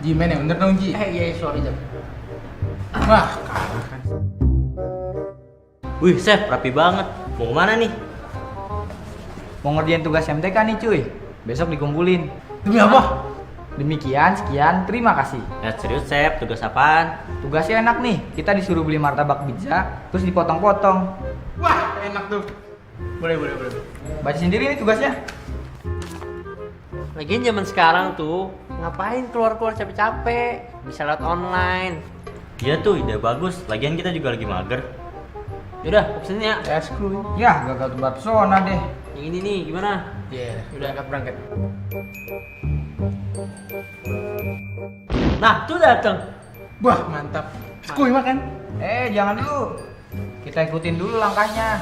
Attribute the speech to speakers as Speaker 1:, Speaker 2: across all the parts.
Speaker 1: Ji, main yang bener dong, Ji.
Speaker 2: Iya, sorry Jam.
Speaker 1: Wah, kalah kan.
Speaker 3: Wih, Chef, rapi banget. Mau kemana nih?
Speaker 4: Mau ngerjain tugas MTK nih cuy. Besok dikumpulin.
Speaker 1: Demi apa?
Speaker 4: Demikian, sekian, terima kasih.
Speaker 3: Ya serius, Chef. Tugas apaan?
Speaker 4: Tugasnya enak nih. Kita disuruh beli martabak pizza, terus dipotong-potong.
Speaker 1: Wah, enak tuh. Boleh.
Speaker 4: Baca sendiri nih tugasnya.
Speaker 3: Lagian zaman sekarang tuh, ngapain keluar-keluar capek-capek? Bisa lewat online. Iya tuh, ide bagus. Lagian kita juga lagi mager. Yaudah, pesen ya.
Speaker 1: Ya, screw.
Speaker 4: Ya, gagal tebak pesona deh.
Speaker 3: Yang ini nih, gimana?
Speaker 1: Iya, udah berangkat.
Speaker 3: Nah, tuh dateng.
Speaker 1: Wah, mantap. Skuy makan.
Speaker 4: Jangan dulu. Kita ikutin dulu langkahnya.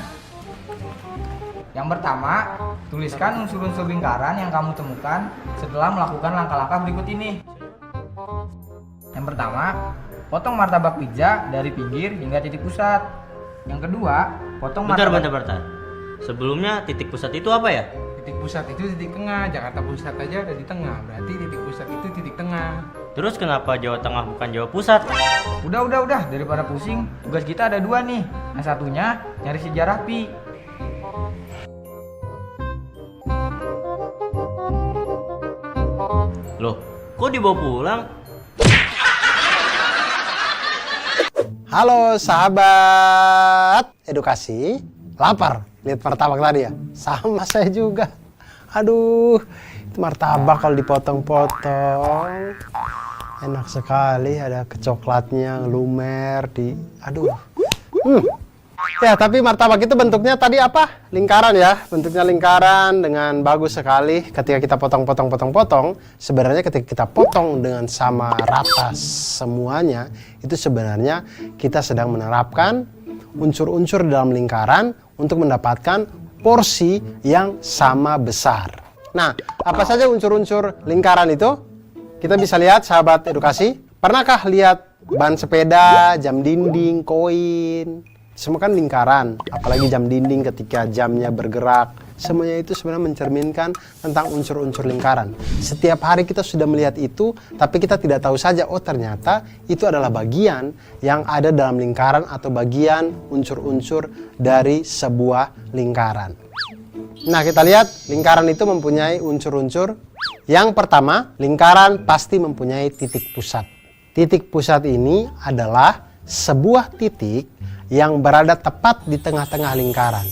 Speaker 4: Yang pertama, tuliskan unsur-unsur lingkaran yang kamu temukan setelah melakukan langkah-langkah berikut ini. Yang pertama, potong martabak pizza dari pinggir hingga titik pusat. Yang kedua, potong
Speaker 3: Bentar.
Speaker 4: martabak...
Speaker 3: Sebelumnya titik pusat itu apa ya?
Speaker 1: Titik pusat itu titik tengah. Jakarta Pusat aja ada di tengah. Berarti titik pusat itu titik tengah.
Speaker 3: Terus kenapa Jawa Tengah bukan Jawa Pusat?
Speaker 4: Udah. Daripada pusing, tugas kita ada dua nih. Yang satunya, nyari sejarah pi.
Speaker 3: Loh, kok dibawa pulang?
Speaker 5: Halo sahabat edukasi, lapar lihat martabak tadi ya? Sama saya juga. Aduh, itu martabak kalau dipotong-potong enak sekali, ada kecoklatnya, lumer di, aduh. Ya, tapi martabak itu bentuknya tadi apa? Lingkaran ya, bentuknya lingkaran dengan bagus sekali. Ketika kita potong, sebenarnya ketika kita potong dengan sama rata semuanya, itu sebenarnya kita sedang menerapkan unsur-unsur dalam lingkaran untuk mendapatkan porsi yang sama besar. Nah, apa saja unsur-unsur lingkaran itu? Kita bisa lihat sahabat edukasi. Pernahkah lihat ban sepeda, jam dinding, koin? Semua kan lingkaran, apalagi jam dinding ketika jamnya bergerak. Semuanya itu sebenarnya mencerminkan tentang unsur-unsur lingkaran. Setiap hari kita sudah melihat itu, tapi kita tidak tahu saja, oh ternyata itu adalah bagian yang ada dalam lingkaran atau bagian unsur-unsur dari sebuah lingkaran. Nah, kita lihat lingkaran itu mempunyai unsur-unsur. Yang pertama, lingkaran pasti mempunyai titik pusat. Titik pusat ini adalah sebuah titik yang berada tepat di tengah-tengah lingkaran.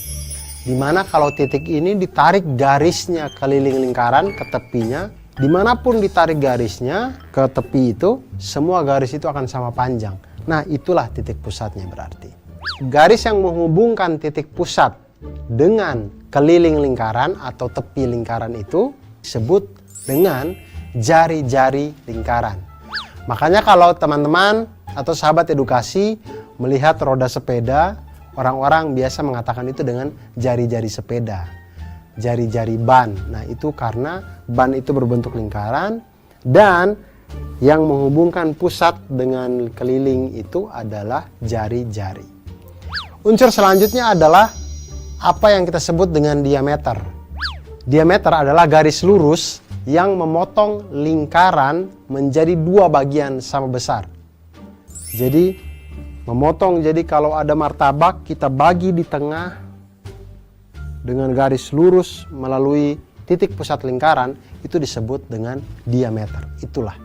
Speaker 5: Dimana kalau titik ini ditarik garisnya keliling lingkaran ke tepinya, dimanapun ditarik garisnya ke tepi itu, semua garis itu akan sama panjang. Nah, itulah titik pusatnya berarti. Garis yang menghubungkan titik pusat dengan keliling lingkaran atau tepi lingkaran itu disebut dengan jari-jari lingkaran. Makanya kalau teman-teman atau sahabat edukasi melihat roda sepeda, orang-orang biasa mengatakan itu dengan jari-jari sepeda, jari-jari ban. Nah, itu karena ban itu berbentuk lingkaran dan yang menghubungkan pusat dengan keliling itu adalah jari-jari. Unsur selanjutnya adalah apa yang kita sebut dengan diameter. Diameter adalah garis lurus yang memotong lingkaran menjadi dua bagian sama besar. Jadi memotong, jadi kalau ada martabak kita bagi di tengah dengan garis lurus melalui titik pusat lingkaran, itu disebut dengan diameter. Itulah.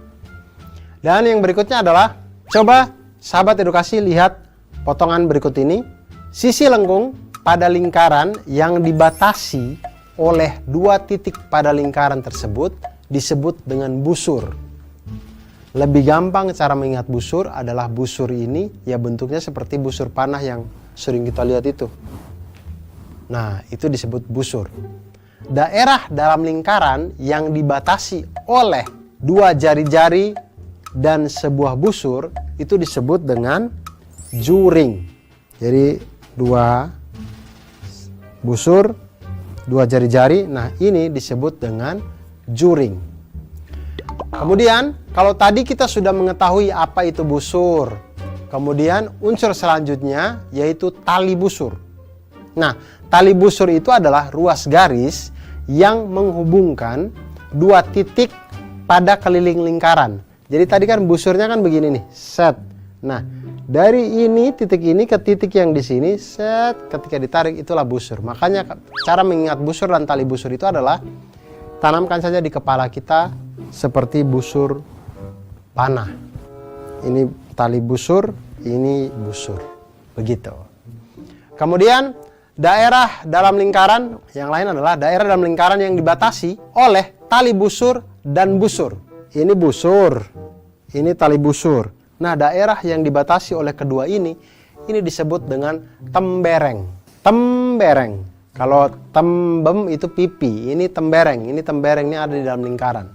Speaker 5: Dan yang berikutnya adalah, coba sahabat edukasi lihat potongan berikut ini. Sisi lengkung pada lingkaran yang dibatasi oleh dua titik pada lingkaran tersebut disebut dengan busur. Lebih gampang cara mengingat busur adalah busur ini ya bentuknya seperti busur panah yang sering kita lihat itu. Nah, itu disebut busur. Daerah dalam lingkaran yang dibatasi oleh dua jari-jari dan sebuah busur itu disebut dengan juring. Jadi dua busur, dua jari-jari, nah ini disebut dengan juring. Kemudian kalau tadi kita sudah mengetahui apa itu busur, kemudian unsur selanjutnya yaitu tali busur. Nah, tali busur itu adalah ruas garis yang menghubungkan dua titik pada keliling lingkaran. Jadi tadi kan busurnya kan begini nih, set. Nah, dari ini titik ini ke titik yang di sini, set. Ketika ditarik itulah busur. Makanya cara mengingat busur dan tali busur itu adalah tanamkan saja di kepala kita seperti busur panah. Ini tali busur, ini busur. Begitu. Kemudian daerah dalam lingkaran, yang lain adalah daerah dalam lingkaran yang dibatasi oleh tali busur dan busur. Ini busur, ini tali busur. Nah, daerah yang dibatasi oleh kedua ini disebut dengan tembereng. Tembereng. Kalau tembem itu pipi, ini tembereng. Ini tembereng, ini ada di dalam lingkaran.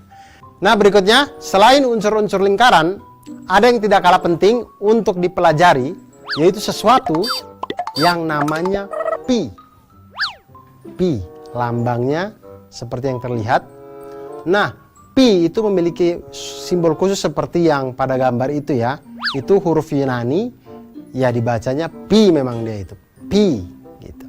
Speaker 5: Nah, berikutnya, selain unsur-unsur lingkaran, ada yang tidak kalah penting untuk dipelajari, yaitu sesuatu yang namanya pi. Pi, lambangnya seperti yang terlihat. Nah, pi itu memiliki simbol khusus seperti yang pada gambar itu ya. Itu huruf Yunani, ya dibacanya pi memang dia itu. Pi, gitu.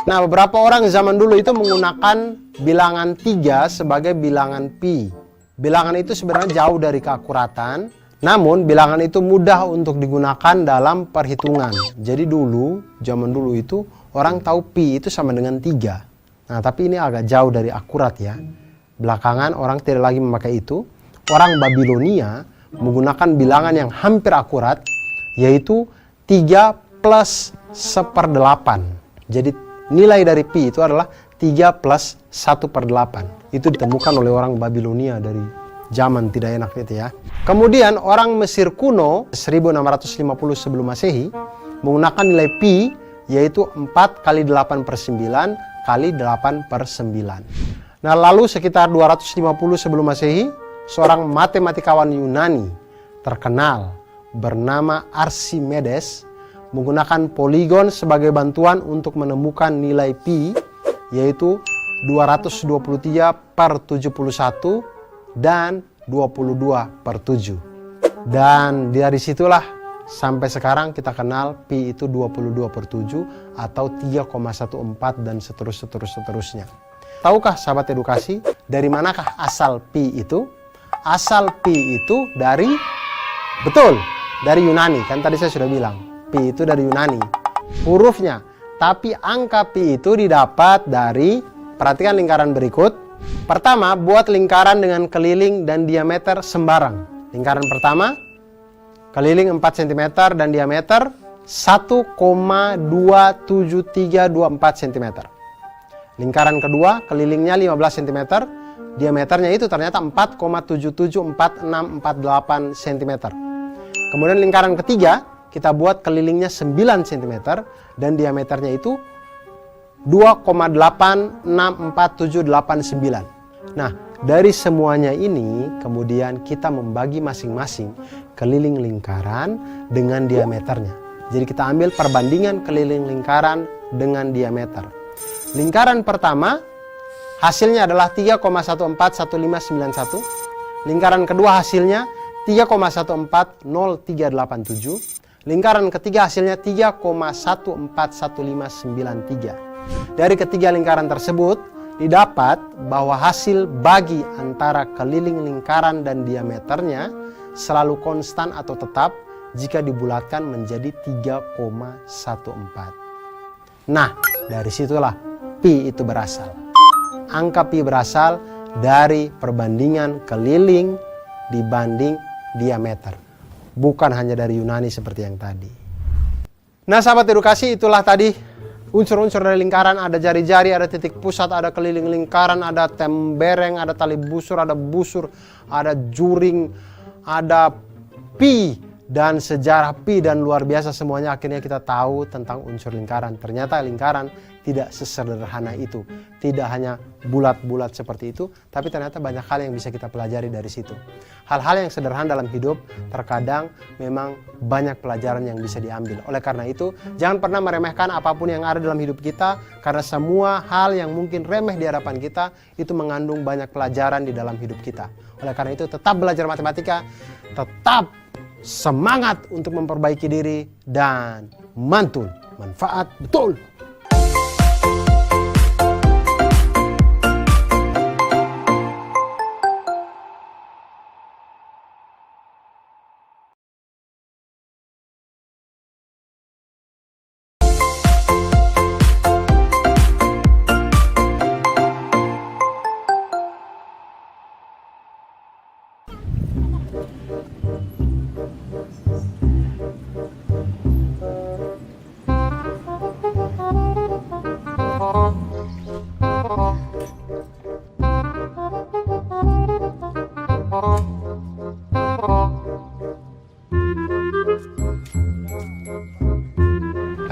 Speaker 5: Nah, beberapa orang zaman dulu itu menggunakan bilangan 3 sebagai bilangan pi. Bilangan itu sebenarnya jauh dari keakuratan, namun bilangan itu mudah untuk digunakan dalam perhitungan. Jadi dulu, zaman dulu itu orang tahu pi itu sama dengan 3. Nah, tapi ini agak jauh dari akurat ya. Belakangan orang tidak lagi memakai itu. Orang Babilonia menggunakan bilangan yang hampir akurat, yaitu 3 plus 1/8. Jadi nilai dari pi itu adalah 3 plus 1/8. Itu ditemukan oleh orang Babilonia dari zaman tidak enak itu ya. Kemudian orang Mesir kuno 1650 sebelum Masehi menggunakan nilai pi, yaitu 4 kali 8/9 kali 8/9. Nah, lalu sekitar 250 sebelum Masehi, seorang matematikawan Yunani terkenal bernama Archimedes menggunakan poligon sebagai bantuan untuk menemukan nilai pi, yaitu 223/71 dan 22/7. Dan dari situlah sampai sekarang kita kenal pi itu 22/7 atau 3,14 dan seterusnya. Tahukah sahabat edukasi, dari manakah asal pi itu? Asal pi itu dari, betul, dari Yunani. Kan tadi saya sudah bilang, pi itu dari Yunani. Hurufnya, tapi angka pi itu didapat dari, perhatikan lingkaran berikut. Pertama, buat lingkaran dengan keliling dan diameter sembarang. Lingkaran pertama, keliling 4 cm dan diameter 1,27324 cm. Lingkaran kedua, kelilingnya 15 cm, diameternya itu ternyata 4,774648 cm. Kemudian lingkaran ketiga, kita buat kelilingnya 9 cm dan diameternya itu 2,864789. Nah, dari semuanya ini kemudian kita membagi masing-masing keliling lingkaran dengan diameternya. Jadi kita ambil perbandingan keliling lingkaran dengan diameter. Lingkaran pertama hasilnya adalah 3,141591. Lingkaran kedua hasilnya 3,140387. Lingkaran ketiga hasilnya 3,141593. Dari ketiga lingkaran tersebut didapat bahwa hasil bagi antara keliling lingkaran dan diameternya selalu konstan atau tetap jika dibulatkan menjadi 3,14. Nah, dari situlah pi itu berasal. Angka pi berasal dari perbandingan keliling dibanding diameter. Bukan hanya dari Yunani seperti yang tadi. Nah, sahabat edukasi, itulah tadi unsur-unsur dari lingkaran. Ada jari-jari, ada titik pusat, ada keliling lingkaran, ada tembereng, ada tali busur, ada juring, ada pi, dan sejarah pi, dan luar biasa semuanya. Akhirnya kita tahu tentang unsur lingkaran. Ternyata lingkaran tidak sesederhana itu. Tidak hanya bulat-bulat seperti itu, tapi ternyata banyak hal yang bisa kita pelajari dari situ. Hal-hal yang sederhana dalam hidup terkadang memang banyak pelajaran yang bisa diambil. Oleh karena itu, jangan pernah meremehkan apapun yang ada dalam hidup kita, karena semua hal yang mungkin remeh di hadapan kita itu mengandung banyak pelajaran di dalam hidup kita. Oleh karena itu, tetap belajar matematika, tetap semangat untuk memperbaiki diri, dan mantul, manfaat betul.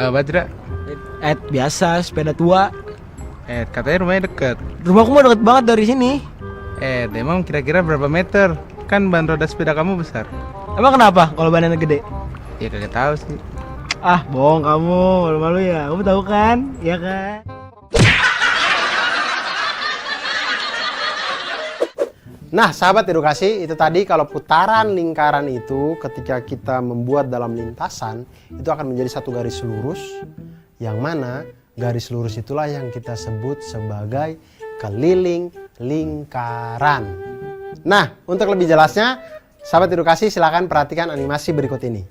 Speaker 1: Badra,
Speaker 2: Biasa sepeda tua.
Speaker 1: katanya rumahnya deket.
Speaker 2: Rumahku mah deket banget dari sini.
Speaker 1: Emang kira-kira berapa meter? Kan ban roda sepeda kamu besar.
Speaker 2: Emang kenapa kalau badannya gede?
Speaker 1: Ya kagak tahu sih.
Speaker 2: Ah, bohong kamu, malu-malu ya. Kamu tahu kan? Iya kan?
Speaker 5: Nah, sahabat edukasi, itu tadi kalau putaran lingkaran itu ketika kita membuat dalam lintasan, itu akan menjadi satu garis lurus, yang mana garis lurus itulah yang kita sebut sebagai keliling lingkaran. Nah, untuk lebih jelasnya, sahabat edukasi silakan perhatikan animasi berikut ini.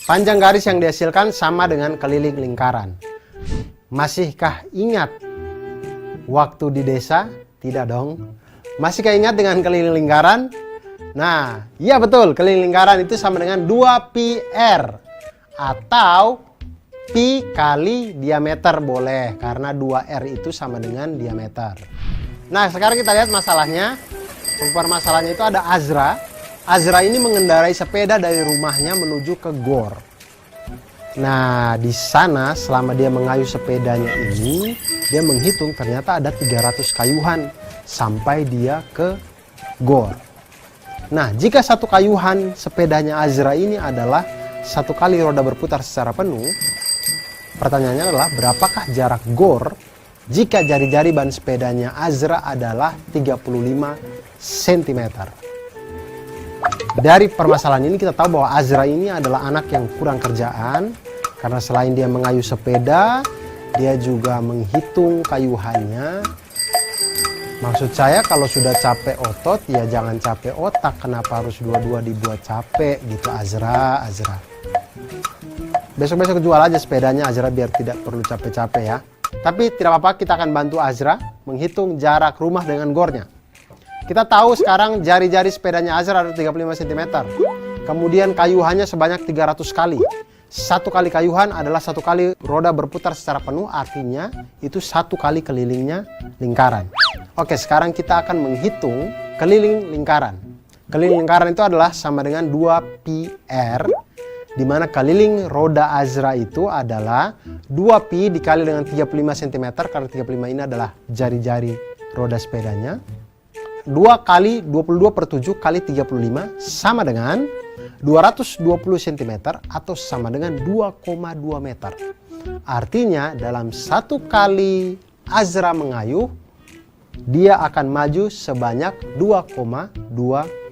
Speaker 5: Panjang garis yang dihasilkan sama dengan keliling lingkaran. Masihkah ingat waktu di desa? Tidak dong. Masihkah ingat dengan keliling lingkaran? Nah, iya betul, keliling lingkaran itu sama dengan 2πr atau pi kali diameter boleh, karena 2r itu sama dengan diameter. Nah, sekarang kita lihat masalahnya. Permasalahannya itu ada Azra. Azra ini mengendarai sepeda dari rumahnya menuju ke gor. Nah, di sana selama dia mengayuh sepedanya ini, dia menghitung ternyata ada 300 kayuhan sampai dia ke gor. Nah, jika satu kayuhan sepedanya Azra ini adalah satu kali roda berputar secara penuh, pertanyaannya adalah berapakah jarak gor jika jari-jari ban sepedanya Azra adalah 35 cm. Dari permasalahan ini kita tahu bahwa Azra ini adalah anak yang kurang kerjaan, karena selain dia mengayuh sepeda, dia juga menghitung kayuhannya. Maksud saya kalau sudah capek otot, ya jangan capek otak. Kenapa harus dua-dua dibuat capek gitu Azra. Besok-besok jual aja sepedanya Azra biar tidak perlu capek-capek ya. Tapi tidak apa-apa, kita akan bantu Azra menghitung jarak rumah dengan gornya. Kita tahu sekarang jari-jari sepedanya Azra ada 35 cm. Kemudian kayuhannya sebanyak 300 kali. Satu kali kayuhan adalah satu kali roda berputar secara penuh, artinya itu satu kali kelilingnya lingkaran. Oke, sekarang kita akan menghitung keliling lingkaran. Keliling lingkaran itu adalah sama dengan 2πr, di mana keliling roda Azra itu adalah 2pi dikali dengan 35 cm, karena 35 ini adalah jari-jari roda sepedanya. 2 kali 22 per 7 kali 35 sama dengan 220 cm atau sama dengan 2,2 meter. Artinya dalam satu kali Azra mengayuh, dia akan maju sebanyak 2,2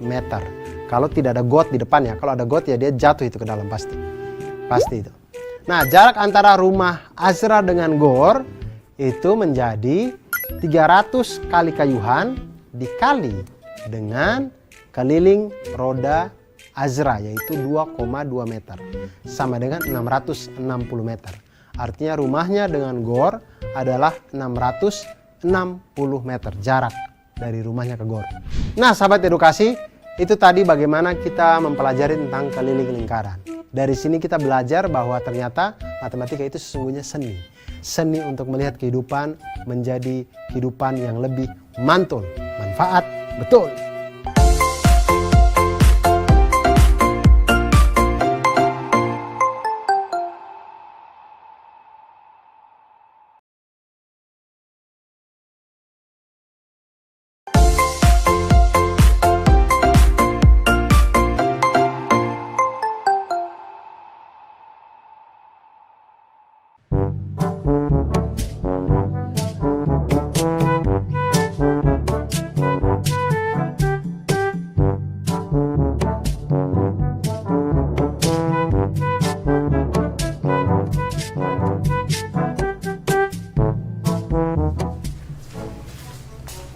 Speaker 5: meter. Kalau tidak ada got di depan ya, kalau ada got ya dia jatuh itu ke dalam pasti. Pasti itu. Nah, jarak antara rumah Azra dengan gor itu menjadi 300 kali kayuhan dikali dengan keliling roda Azra, yaitu 2,2 meter, sama dengan 660 meter. Artinya rumahnya dengan gor adalah 660 meter jarak dari rumahnya ke gor. Nah, sahabat edukasi, itu tadi bagaimana kita mempelajari tentang keliling lingkaran. Dari sini kita belajar bahwa ternyata matematika itu sesungguhnya seni. Seni untuk melihat kehidupan menjadi kehidupan yang lebih mantul, manfaat, betul.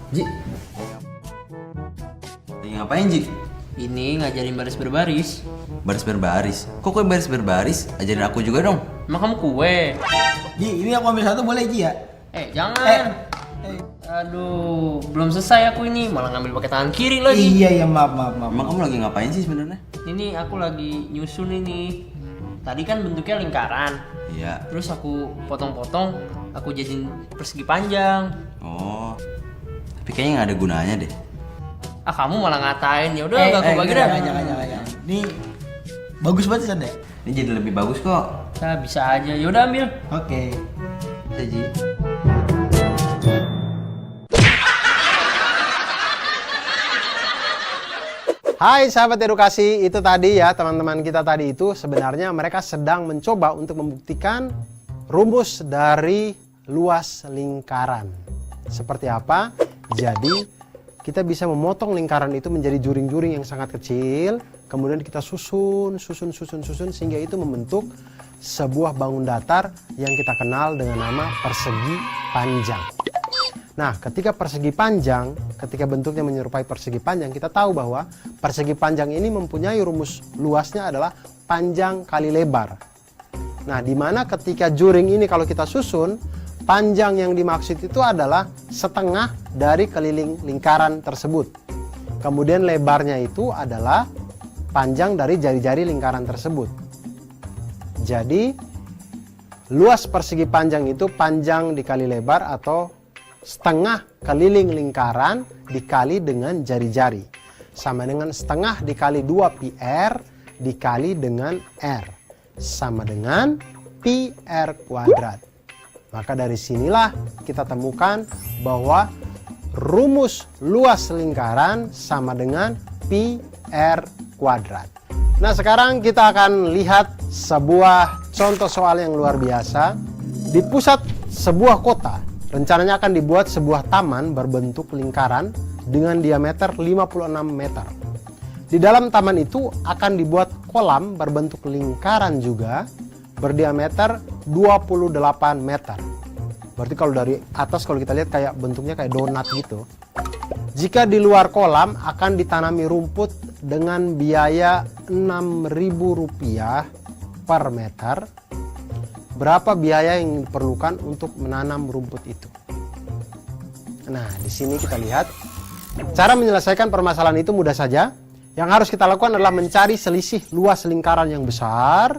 Speaker 6: Ji, lagi ngapain Ji?
Speaker 3: Ini ngajarin baris berbaris.
Speaker 6: Baris berbaris? Kok kue baris berbaris? Ajarin aku juga dong.
Speaker 3: Emang kamu kue?
Speaker 2: Ji, ini aku ambil satu boleh Ji ya?
Speaker 3: Jangan. Aduh, belum selesai aku ini, malah ngambil pakai tangan kiri lagi.
Speaker 2: Iya, maaf.
Speaker 6: Emang kamu lagi ngapain sih sebenarnya?
Speaker 3: Ini aku lagi nyusun ini. Tadi kan bentuknya lingkaran.
Speaker 6: Iya.
Speaker 3: Terus aku potong-potong, aku jadiin persegi panjang.
Speaker 6: Oh. Tapi kayaknya nggak ada gunanya deh.
Speaker 3: Ah, kamu malah ngatain. Ya udah, enggak aku bagi dah.
Speaker 2: Jangan. Ini bagus banget kan, Dek?
Speaker 6: Ini jadi lebih bagus kok.
Speaker 3: Nah, bisa aja. Ya udah ambil.
Speaker 2: Oke.
Speaker 6: Ji.
Speaker 5: Hai sahabat edukasi, itu tadi ya teman-teman kita tadi itu sebenarnya mereka sedang mencoba untuk membuktikan rumus dari luas lingkaran. Seperti apa? Jadi kita bisa memotong lingkaran itu menjadi juring-juring yang sangat kecil, kemudian kita susun sehingga itu membentuk sebuah bangun datar yang kita kenal dengan nama persegi panjang. Nah, ketika persegi panjang, ketika bentuknya menyerupai persegi panjang, kita tahu bahwa persegi panjang ini mempunyai rumus luasnya adalah panjang kali lebar. Nah, di mana ketika juring ini kalau kita susun, panjang yang dimaksud itu adalah setengah dari keliling lingkaran tersebut. Kemudian lebarnya itu adalah panjang dari jari-jari lingkaran tersebut. Jadi, luas persegi panjang itu panjang dikali lebar atau setengah keliling lingkaran dikali dengan jari-jari. Sama dengan setengah dikali 2 PR dikali dengan R. Sama dengan pi R kuadrat. Maka dari sinilah kita temukan bahwa rumus luas lingkaran sama dengan pi R kuadrat. Nah, sekarang kita akan lihat sebuah contoh soal yang luar biasa. Di pusat sebuah kota, rencananya akan dibuat sebuah taman berbentuk lingkaran dengan diameter 56 meter. Di dalam taman itu akan dibuat kolam berbentuk lingkaran juga berdiameter 28 meter. Berarti kalau dari atas kalau kita lihat kayak bentuknya kayak donat gitu. Jika di luar kolam akan ditanami rumput dengan biaya Rp6.000 per meter. Berapa biaya yang diperlukan untuk menanam rumput itu? Nah, di sini kita lihat cara menyelesaikan permasalahan itu mudah saja. Yang harus kita lakukan adalah mencari selisih luas lingkaran yang besar,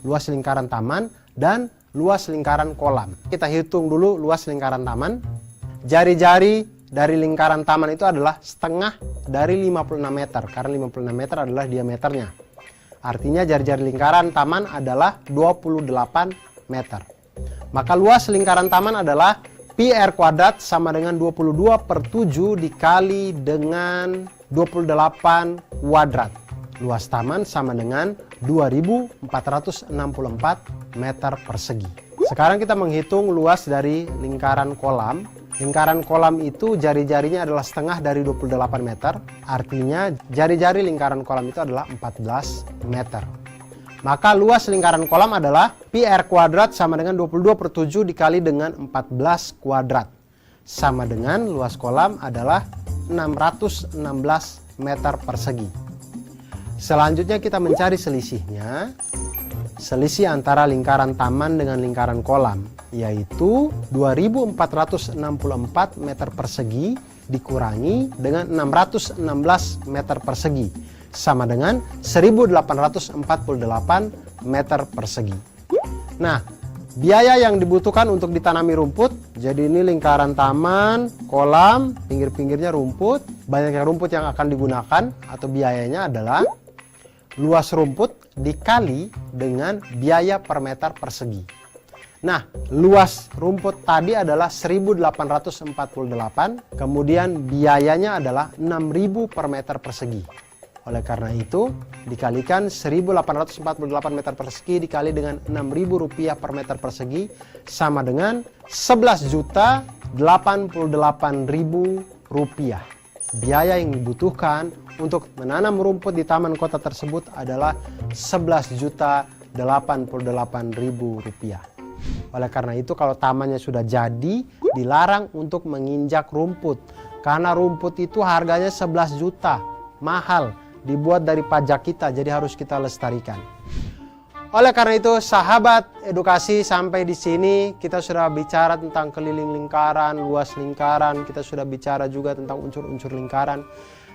Speaker 5: luas lingkaran taman, dan luas lingkaran kolam. Kita hitung dulu luas lingkaran taman. Jari-jari dari lingkaran taman itu adalah setengah dari 56 meter, karena 56 meter adalah diameternya. Artinya jari-jari lingkaran taman adalah 28 meter. Maka luas lingkaran taman adalah pi R kuadrat sama dengan 22/7 dikali dengan 28 kuadrat. Luas taman sama dengan 2464 meter persegi. Sekarang kita menghitung luas dari lingkaran kolam. Lingkaran kolam itu jari-jarinya adalah setengah dari 28 meter. Artinya jari-jari lingkaran kolam itu adalah 14 meter. Maka luas lingkaran kolam adalah pi R kuadrat sama dengan 22/7 dikali dengan 14 kuadrat. Sama dengan luas kolam adalah 616 meter persegi. Selanjutnya kita mencari selisihnya. Selisih antara lingkaran taman dengan lingkaran kolam, yaitu 2464 meter persegi dikurangi dengan 616 meter persegi. Sama dengan 1848 meter persegi. Nah, biaya yang dibutuhkan untuk ditanami rumput, jadi ini lingkaran taman, kolam, pinggir-pinggirnya rumput. Banyaknya rumput yang akan digunakan atau biayanya adalah luas rumput dikali dengan biaya per meter persegi. Nah, luas rumput tadi adalah 1848, kemudian biayanya adalah 6.000 per meter persegi. Oleh karena itu, dikalikan 1848 meter persegi dikali dengan Rp6.000 per meter persegi sama dengan Rp11.088.000. Biaya yang dibutuhkan untuk menanam rumput di taman kota tersebut adalah Rp11.088.000. Oleh karena itu, kalau tamannya sudah jadi, dilarang untuk menginjak rumput. Karena rumput itu harganya 11 juta, mahal. Dibuat dari pajak kita, jadi harus kita lestarikan. Oleh karena itu, sahabat edukasi, sampai di sini kita sudah bicara tentang keliling lingkaran, luas lingkaran, kita sudah bicara juga tentang unsur-unsur lingkaran.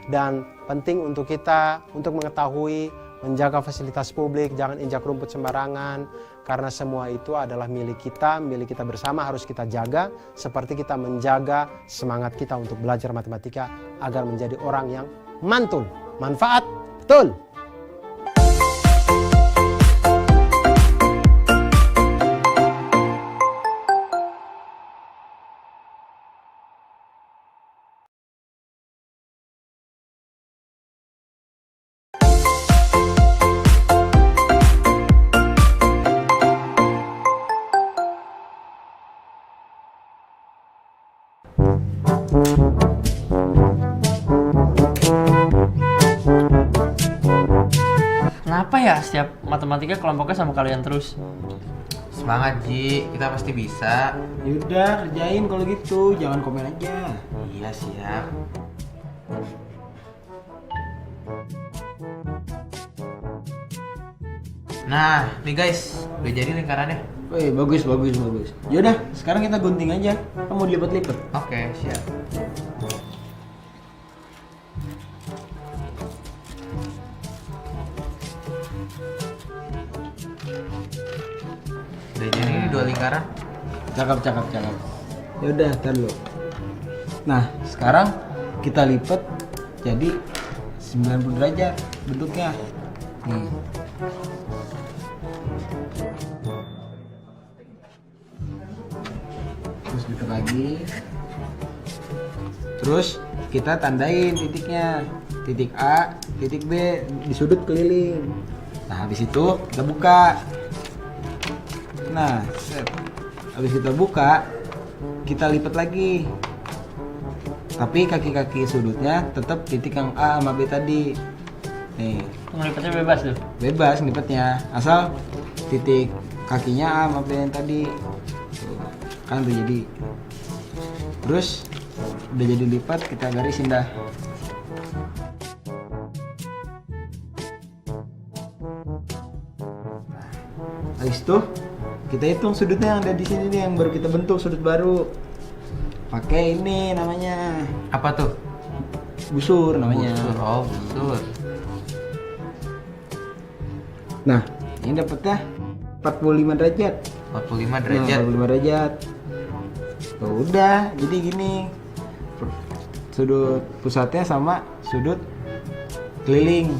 Speaker 5: Dan penting untuk kita untuk mengetahui, menjaga fasilitas publik, jangan injak rumput sembarangan, karena semua itu adalah milik kita bersama, harus kita jaga seperti kita menjaga semangat kita untuk belajar matematika agar menjadi orang yang mantul, manfaat, betul.
Speaker 3: Kenapa ya setiap matematika kelompoknya sama kalian terus?
Speaker 1: Semangat Ji, kita pasti bisa.
Speaker 2: Yaudah, kerjain kalau gitu, jangan komen aja.
Speaker 1: Iya siap. Nah, nih guys, udah jadi lingkarannya.
Speaker 2: Wih, bagus. Yaudah, sekarang kita gunting aja. Kamu dilipat-lipat.
Speaker 1: Oke, siap. Udah jadi nih 2 lingkaran.
Speaker 2: Cakep. Yaudah, ntar dulu. Nah, sekarang kita lipat jadi 90 derajat bentuknya. Nih. Terus lipat lagi. Terus kita tandain titiknya. Titik A, titik B di sudut keliling. Nah, habis itu kita buka. Nah, set. Habis kita buka, kita lipat lagi. Tapi kaki-kaki sudutnya tetap titik yang A sama B tadi. Nih,
Speaker 3: Ngelipatnya bebas tuh.
Speaker 2: bebas ngelipatnya. Asal titik kakinya A sama B yang tadi. Tuh, kan udah jadi. Terus udah jadi lipat, kita garisin dah. Habis itu kita hitung sudutnya yang ada di sini nih, yang baru kita bentuk sudut baru. Pakai ini namanya
Speaker 1: Apa tuh?
Speaker 2: busur namanya.
Speaker 1: Busur. Oh, busur.
Speaker 2: Nah, ini dapetnya 45 derajat.
Speaker 1: 45 derajat.
Speaker 2: Nah, 45 derajat. Tuh, udah, jadi gini. Sudut pusatnya sama sudut keliling.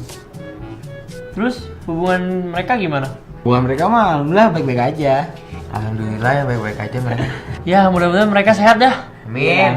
Speaker 3: Terus hubungan mereka gimana?
Speaker 2: Bukan mereka mah, alhamdulillah baik-baik aja.
Speaker 1: Alhamdulillah ya baik-baik aja mereka.
Speaker 3: Ya mudah-mudahan mereka sehat dah.
Speaker 1: Amin.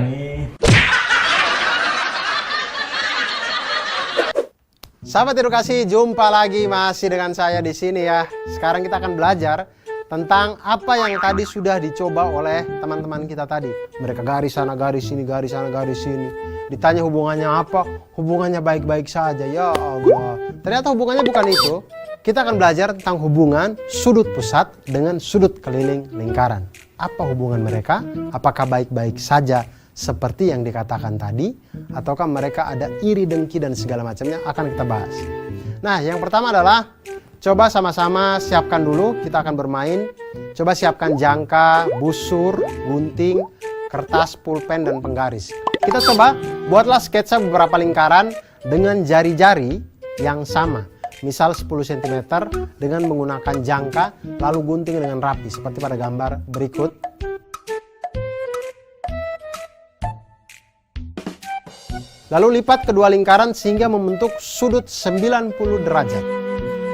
Speaker 5: Sahabat edukasi, jumpa lagi masih dengan saya di sini ya. Sekarang kita akan belajar tentang apa yang tadi sudah dicoba oleh teman-teman kita tadi. Mereka garis sana, garis sini, garis sana, garis sini. Ditanya hubungannya apa? Hubungannya baik-baik saja. Ya Allah. Ternyata hubungannya bukan itu. Kita akan belajar tentang hubungan sudut pusat dengan sudut keliling lingkaran. Apa hubungan mereka? Apakah baik-baik saja seperti yang dikatakan tadi? Ataukah mereka ada iri, dengki, dan segala macamnya? Akan kita bahas. Nah, yang pertama adalah coba sama-sama siapkan dulu, kita akan bermain. Coba siapkan jangka, busur, gunting, kertas, pulpen, dan penggaris. Kita coba buatlah sketsa beberapa lingkaran dengan jari-jari yang sama. Misal 10 cm dengan menggunakan jangka, lalu gunting dengan rapi seperti pada gambar berikut. Lalu lipat kedua lingkaran sehingga membentuk sudut 90 derajat.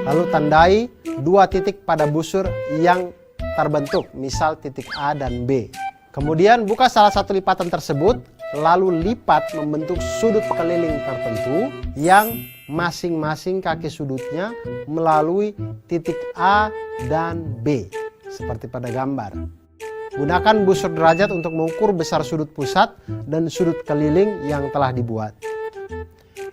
Speaker 5: Lalu tandai 2 titik pada busur yang terbentuk, misal titik A dan B. Kemudian buka salah satu lipatan tersebut, lalu lipat membentuk sudut keliling tertentu yang masing-masing kaki sudutnya melalui titik A dan B, seperti pada gambar. Gunakan busur derajat untuk mengukur besar sudut pusat dan sudut keliling yang telah dibuat.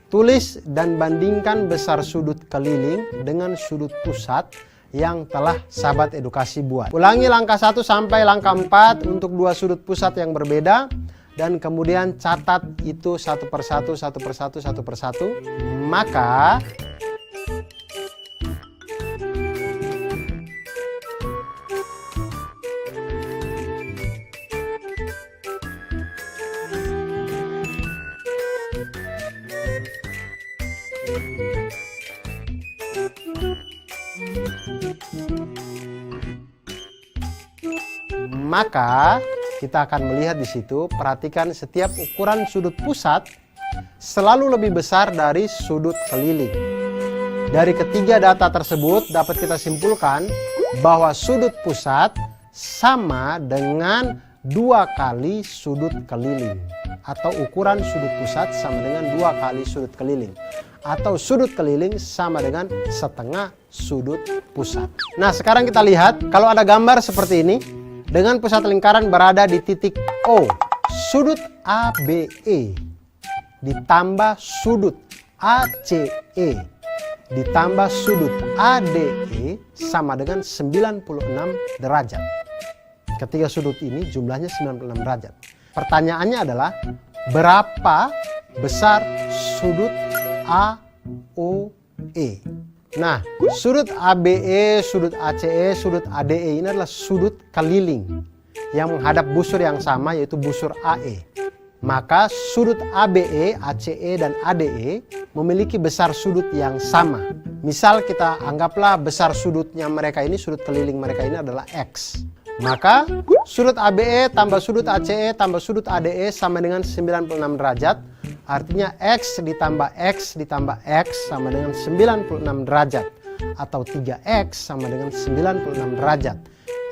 Speaker 5: Tulis dan bandingkan besar sudut keliling dengan sudut pusat yang telah sahabat edukasi buat. Ulangi langkah 1 sampai langkah 4 untuk 2 sudut pusat yang berbeda. Dan kemudian catat itu satu persatu. Maka Maka kita akan melihat di situ, perhatikan setiap ukuran sudut pusat selalu lebih besar dari sudut keliling. Dari ketiga data tersebut dapat kita simpulkan bahwa sudut pusat sama dengan 2 kali sudut keliling, atau ukuran sudut pusat sama dengan 2 kali sudut keliling, atau sudut keliling sama dengan setengah sudut pusat. Nah, sekarang kita lihat kalau ada gambar seperti ini dengan pusat lingkaran berada di titik O, sudut ABE ditambah sudut ACE ditambah sudut ADE sama dengan 96 derajat. Ketiga sudut ini jumlahnya 96 derajat. Pertanyaannya adalah berapa besar sudut AOE? Nah, sudut ABE, sudut ACE, sudut ADE ini adalah sudut keliling yang menghadap busur yang sama, yaitu busur AE. Maka sudut ABE, ACE, dan ADE memiliki besar sudut yang sama. Misal kita anggaplah besar sudutnya mereka ini, sudut keliling mereka ini adalah X. Maka sudut ABE tambah sudut ACE tambah sudut ADE sama dengan 96 derajat. Artinya X ditambah X ditambah X sama dengan 96 derajat. Atau 3X sama dengan 96 derajat.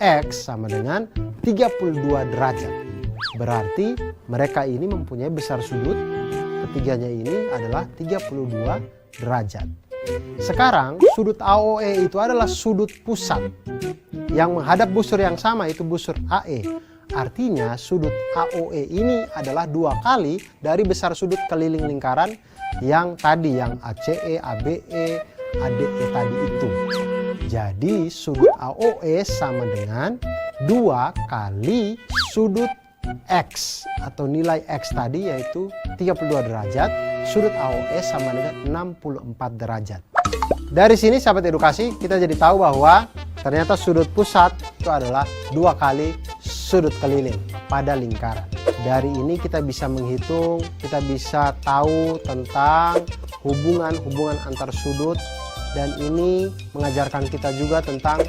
Speaker 5: X sama dengan 32 derajat. Berarti mereka ini mempunyai besar sudut, ketiganya ini adalah 32 derajat. Sekarang sudut AOE itu adalah sudut pusat yang menghadap busur yang sama, itu busur AE. Artinya sudut AOE ini adalah 2 kali dari besar sudut keliling lingkaran yang tadi, yang ACE, ABE, ADE tadi itu. Jadi sudut AOE sama dengan 2 kali sudut X atau nilai X tadi, yaitu 32 derajat. Sudut AOE sama dengan 64 derajat. Dari sini sahabat edukasi, kita jadi tahu bahwa ternyata sudut pusat itu adalah 2 kali sudut keliling pada lingkaran. Dari ini kita bisa menghitung, kita bisa tahu tentang hubungan-hubungan antar sudut, dan ini mengajarkan kita juga tentang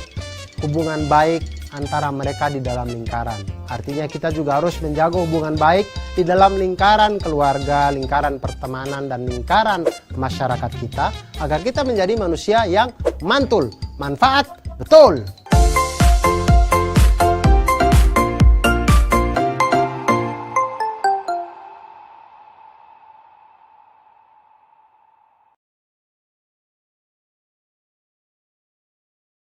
Speaker 5: hubungan baik antara mereka di dalam lingkaran. Artinya kita juga harus menjaga hubungan baik di dalam lingkaran keluarga, lingkaran pertemanan, dan lingkaran masyarakat kita, agar kita menjadi manusia yang mantul, manfaat betul.